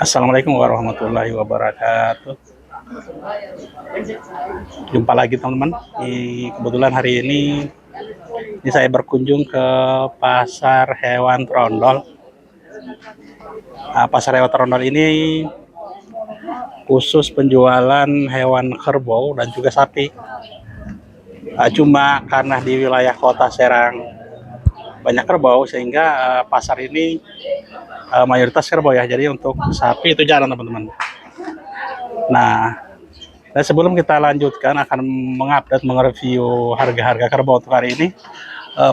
Assalamualaikum warahmatullahi wabarakatuh. Jumpa lagi teman-teman. Kebetulan hari ini saya berkunjung ke pasar hewan Trondol. Pasar hewan Trondol ini khusus penjualan hewan kerbau dan juga sapi. Cuma karena di wilayah kota Serang banyak kerbau sehingga pasar ini mayoritas kerbau ya. Jadi untuk sapi itu jarang teman-teman. Nah, sebelum kita lanjutkan akan mengupdate, mereview harga-harga kerbau untuk hari ini,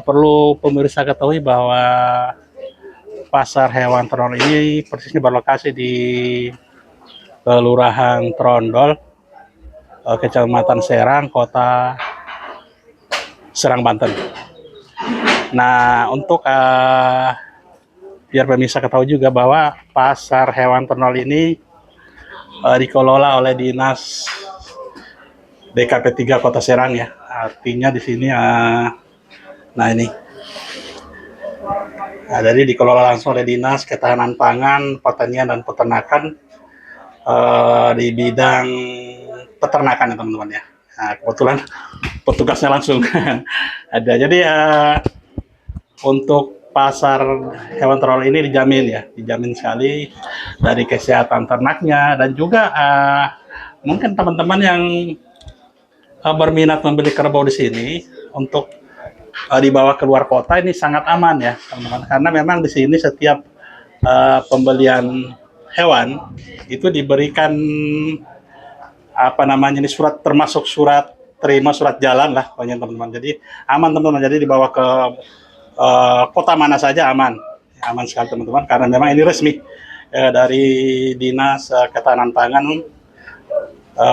perlu pemirsa ketahui bahwa pasar hewan Trondol ini persisnya berlokasi di Kelurahan Trondol, Kecamatan Serang, Kota Serang, Banten. Nah, untuk biar pemirsa ketahui juga bahwa pasar hewan Trondol ini dikelola oleh Dinas DKP 3 Kota Serang ya. Artinya di sini nah ini. Jadi dikelola langsung oleh Dinas Ketahanan Pangan, Pertanian dan Peternakan di bidang peternakan ya teman-teman ya. Nah, kebetulan petugasnya langsung ada. Jadi untuk pasar hewan Trondol ini dijamin sekali dari kesehatan ternaknya, dan juga mungkin teman-teman yang berminat membeli kerbau di sini untuk dibawa keluar kota ini sangat aman ya teman-teman, karena memang di sini setiap pembelian hewan itu diberikan ini surat, termasuk surat terima, surat jalan lah pokoknya teman-teman. Jadi aman teman-teman, jadi dibawa ke kota mana saja aman sekali teman-teman, karena memang ini resmi dari Dinas Ketahanan Pangan,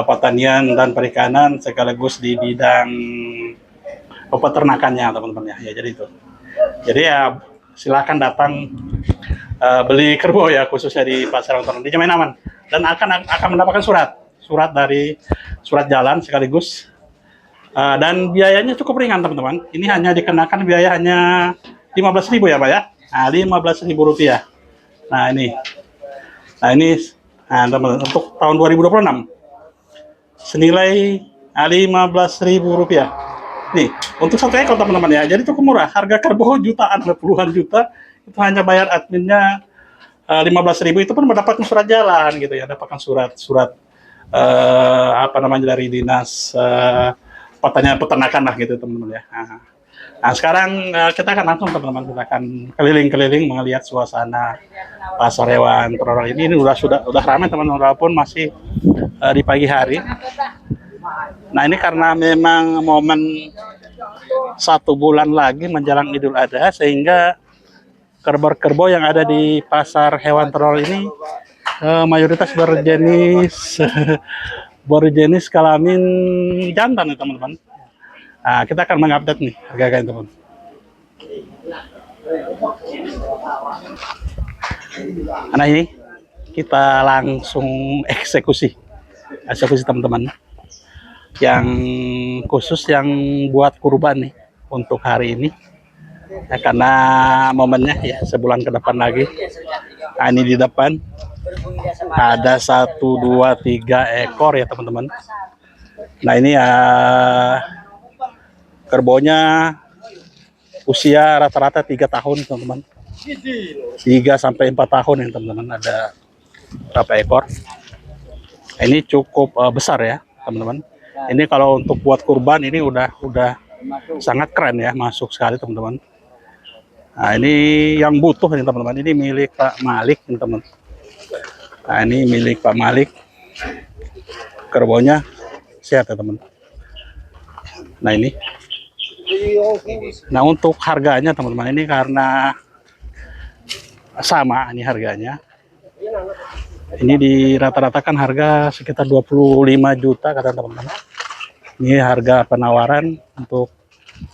Pertanian dan Perikanan, sekaligus di bidang peternakannya teman-teman ya. Jadi itu. Jadi ya silakan datang beli kerbau ya, khususnya di pasar Trondol, dijamin aman dan akan mendapatkan surat dari surat jalan sekaligus. Dan biayanya cukup ringan teman-teman. Ini hanya dikenakan biaya hanya 15.000 ya Pak ya. Nah, 15.000 rupiah. Nah ini teman-teman, untuk tahun 2026 senilai 15.000 rupiah. Nih untuk satu ekor teman-teman ya. Jadi cukup murah. Harga kerbau jutaan, puluhan juta, itu hanya bayar adminnya 15.000, itu pun mendapatkan surat jalan gitu ya, dapatkan surat dari Dinas Pertanian Peternakan lah gitu teman-teman ya. Nah sekarang kita akan langsung teman-teman, kita akan keliling-keliling melihat suasana pasar hewan Trondol ini sudah ramai teman-teman, walaupun masih di pagi hari. Nah ini karena memang momen 1 bulan lagi menjelang Idul Adha, sehingga kerbau-kerbau yang ada di pasar hewan Trondol ini mayoritas berjenis kelamin jantan ya teman-teman. Nah, kita akan mengupdate nih harga-harga teman. Nah ini kita langsung eksekusi teman-teman, yang khusus yang buat kurban nih untuk hari ini ya, karena momennya ya sebulan ke depan lagi. Nah, ini di depan ada 1, 2, 3 ekor ya teman-teman. Nah ini kerbaunya usia rata-rata 3 tahun teman-teman, 3 sampai 4 tahun ya teman-teman. Ada berapa ekor? Ini cukup besar ya teman-teman. Ini kalau untuk buat kurban ini udah sangat keren ya, masuk sekali teman-teman. Nah ini yang butuh nih teman-teman, ini milik Pak Malik teman-teman. Nah ini milik Pak Malik, kerbaunya sehat ya teman. Nah ini. Nah untuk harganya teman-teman, ini karena sama ini harganya, ini dirata-ratakan harga sekitar 25 juta kata teman-teman. Ini harga penawaran untuk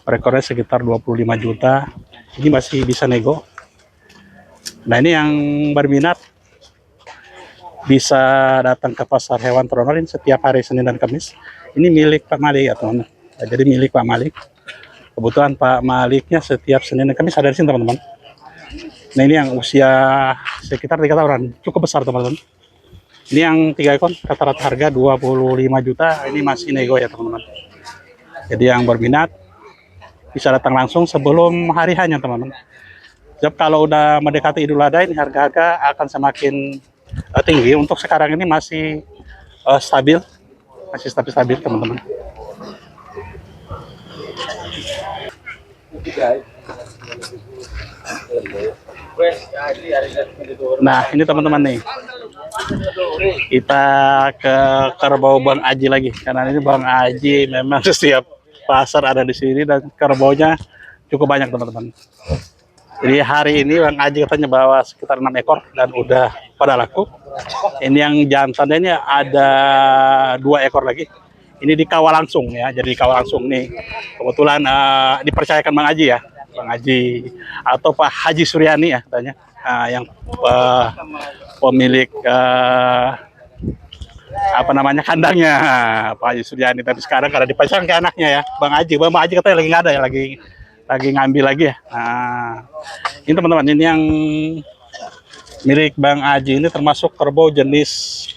per ekornya sekitar 25 juta. Ini masih bisa nego. Nah ini yang berminat bisa datang ke pasar hewan Trondol setiap hari Senin dan Kamis. Ini milik Pak Malik ya teman-teman. Nah, jadi milik Pak Malik. Kebetulan Pak Maliknya setiap Senin dan Kamis ada di sini teman-teman. Nah ini yang usia sekitar 3 tahunan, cukup besar teman-teman. Ini yang 3 ekor rata-rata harga 25 juta, ini masih nego ya teman-teman. Jadi yang berminat bisa datang langsung sebelum hari hanya teman-teman. Sebab kalau udah mendekati Idul Adha ini harga-harga akan semakin tinggi. Untuk sekarang ini masih stabil, stabil teman-teman. Nah ini teman-teman nih, kita ke kerbau Bang Aji lagi, karena ini Bang Aji memang setiap pasar ada di sini dan kerbaunya cukup banyak teman-teman. Jadi hari ini Bang Aji katanya bawa sekitar 6 ekor dan udah pada laku. Ini yang jantannya ada 2 ekor lagi. Ini dikawal langsung ya, jadi dikawal langsung nih. Kebetulan dipercayakan Bang Aji ya, Bang Haji atau Pak Haji Suryani ya katanya, yang pemilik apa namanya kandangnya Pak Haji Suryani. Tapi sekarang karena dipasang ke anaknya ya, Bang Haji katanya lagi nggak ada ya, lagi ngambil lagi ya. Nah, ini teman-teman, ini yang milik Bang Haji ini termasuk kerbau jenis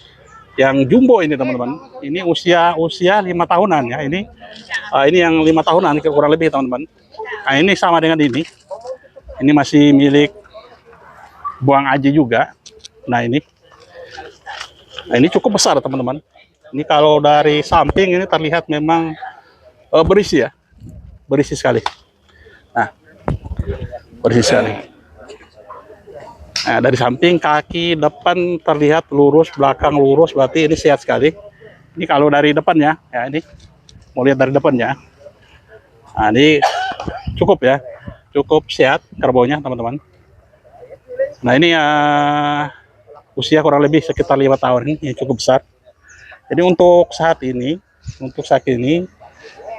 yang jumbo ini teman-teman. Ini usia 5 tahunan ya. Ini yang 5 tahunan kurang lebih teman-teman. Nah ini sama dengan ini. Ini masih milik Bang Haji juga. Nah ini cukup besar teman-teman. Ini kalau dari samping ini terlihat memang berisi ya, berisi sekali. Nah, berisi sekali. Nah, dari samping, kaki depan terlihat lurus, belakang lurus, berarti ini sehat sekali. Ini kalau dari depannya, ya ini mau lihat dari depannya. Nah, ini cukup ya, cukup sehat kerbaunya teman-teman. Nah ini usia kurang lebih sekitar 5 tahun, ini cukup besar. Jadi untuk saat ini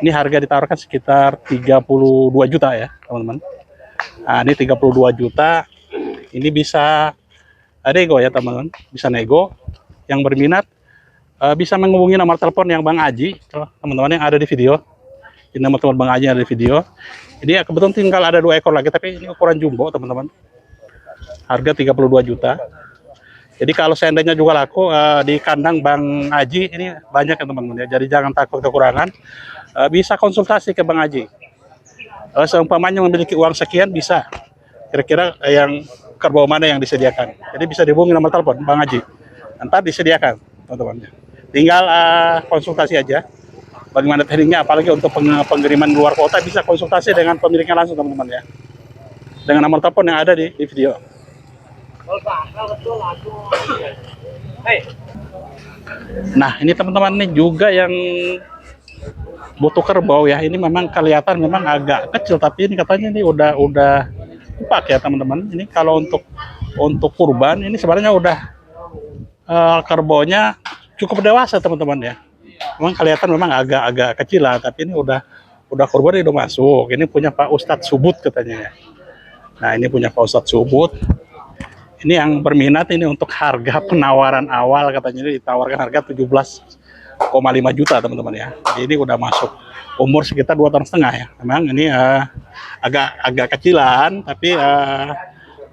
harga ditawarkan sekitar 32 juta ya teman-teman. Nah ini 32 juta. Ini bisa nego ya teman-teman, bisa nego. Yang berminat bisa menghubungi nomor telepon yang Bang Haji, teman-teman yang ada di video. Ini nomor telepon Bang Haji yang ada di video. Jadi ya, kebetulan tinggal ada 2 ekor lagi, tapi ini ukuran jumbo teman-teman. Harga 32 juta. Jadi kalau seandainya juga laku di kandang Bang Haji ini banyak ya teman-teman ya. Jadi jangan takut kekurangan. Bisa konsultasi ke Bang Haji. Seumpamanya memiliki uang sekian, bisa kira-kira yang kerbau mana yang disediakan. Jadi bisa dihubungi nomor telepon Bang Haji. Nanti disediakan teman-teman. Tinggal konsultasi aja. Bagaimana tekniknya, apalagi untuk pengiriman luar kota bisa konsultasi dengan pemiliknya langsung teman-teman ya. Dengan nomor telepon yang ada di video. Nah ini teman-teman nih juga yang butuh kerbau ya. Ini memang kelihatan memang agak kecil, tapi ini katanya ini udah kupak ya teman-teman. Ini kalau untuk kurban ini sebenarnya udah kerbaunya cukup dewasa teman-teman ya. Memang kelihatan memang agak kecil lah, tapi ini udah kurban, ini udah masuk. Ini punya Pak Ustadz Subut katanya ya. Nah ini punya Pak Ustadz Subut. Ini yang berminat ini untuk harga penawaran awal katanya ini ditawarkan harga 17,5 juta teman-teman ya. Jadi ini udah masuk umur sekitar 2,5 tahun ya. Memang ini agak kecilan, tapi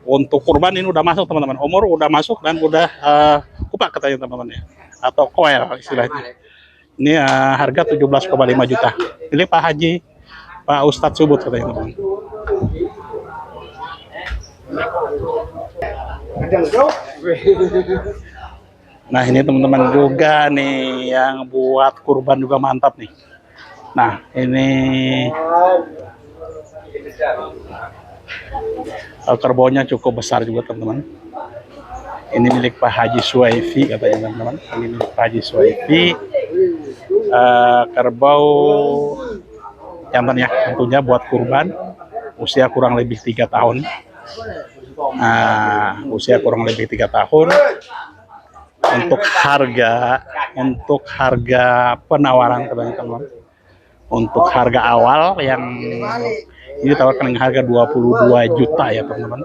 untuk kurban ini udah masuk teman-teman. Umur udah masuk dan udah kupak katanya teman-teman ya, atau koel istilahnya. Ini harga 17,5 juta. Ini Pak Haji, Pak Ustadz Subut katanya teman-teman. Nah ini teman-teman juga nih yang buat kurban juga mantap nih. Nah ini kerbaunya cukup besar juga teman-teman. Ini milik Pak Haji Suwaifi katanya teman-teman. Ini milik Pak Haji Suwaifi. Kerbau jantannya tentunya buat kurban, usia kurang lebih 3 tahun. Usia kurang lebih 3 tahun. Untuk harga penawaran teman-teman, untuk harga awal yang ini ditawarkan dengan harga 22 juta ya teman-teman.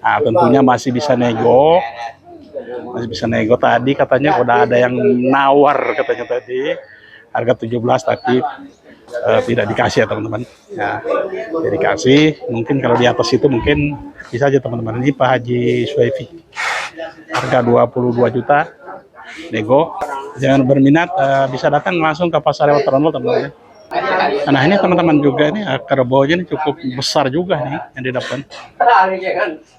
Nah, tentunya masih bisa nego. Tadi katanya udah ada yang nawar katanya tadi harga 17, tapi tidak dikasih ya teman-teman. Ya, tidak dikasih. Mungkin kalau di atas itu mungkin bisa aja teman-teman. Ini Pak Haji Suefi, harga 22 juta, nego. Jangan berminat, bisa datang langsung ke Pasar Hewan Trondol teman-teman. Nah ini teman-teman juga ini kerbaunya ini cukup besar juga nih yang didapat.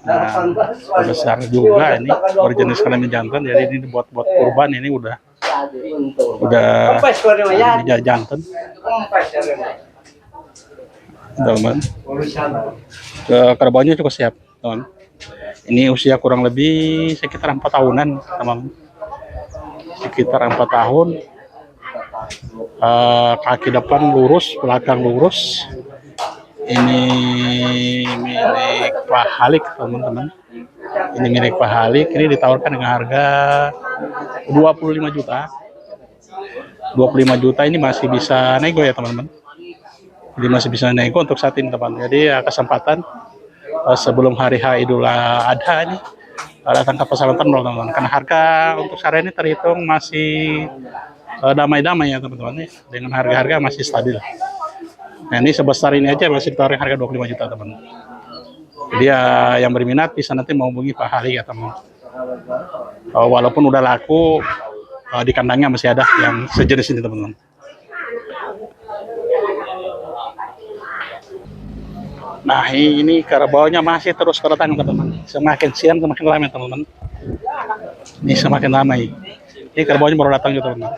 Nah, besar juga ini, berjenis kelamin jantan. Jadi ini buat kurban ini udah jantan. Teman, kerbaunya cukup siap teman. Ini usia kurang lebih sekitar 4 tahunan teman. Sekitar 4 tahun. Kaki depan lurus, belakang lurus. Ini milik Pak Halik teman-teman. Ini milik Pak Halik. Ini ditawarkan dengan harga 25 juta. 25 juta ini masih bisa nego ya teman-teman. Jadi masih bisa nego untuk saat ini teman. Jadi kesempatan sebelum hari H Idul Adha ini datang ke Pasar Trondol teman-teman. Karena harga untuk sehari ini terhitung masih damai-damai ya teman-teman, dengan harga-harga masih stabil. Nah ini sebesar ini aja masih ditawarin harga 25 juta teman. Jadi yang berminat bisa nanti menghubungi Pak Halik ya teman. Walaupun udah laku, di kandangnya masih ada yang sejenis ini teman-teman. Nah ini kerbaunya masih terus berdatangan teman-teman. Semakin siang semakin ramai teman-teman. Ini semakin ramai. Ini kerbaunya baru datang gitu teman-teman.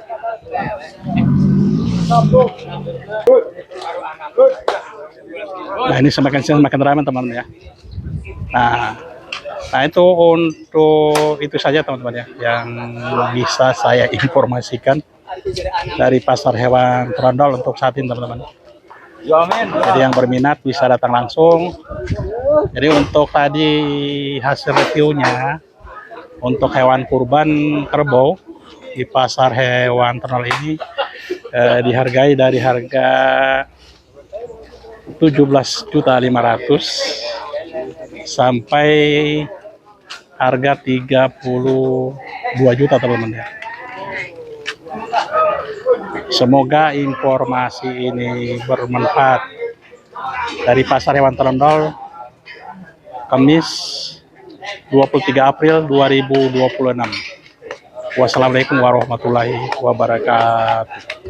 Nah ini semakin siang semakin ramai teman-teman ya. Nah itu untuk itu saja teman-teman ya yang bisa saya informasikan dari Pasar Hewan Trondol untuk saat ini teman-teman. Jadi yang berminat bisa datang langsung. Jadi untuk tadi hasil reviewnya untuk hewan kurban kerbau di Pasar Hewan Trondol ini dihargai dari harga 17.500.000 sampai harga 32 juta teman-teman ya. Semoga informasi ini bermanfaat. Dari Pasar Hewan Trondol, Kamis 23 April 2026. Wassalamualaikum warahmatullahi wabarakatuh.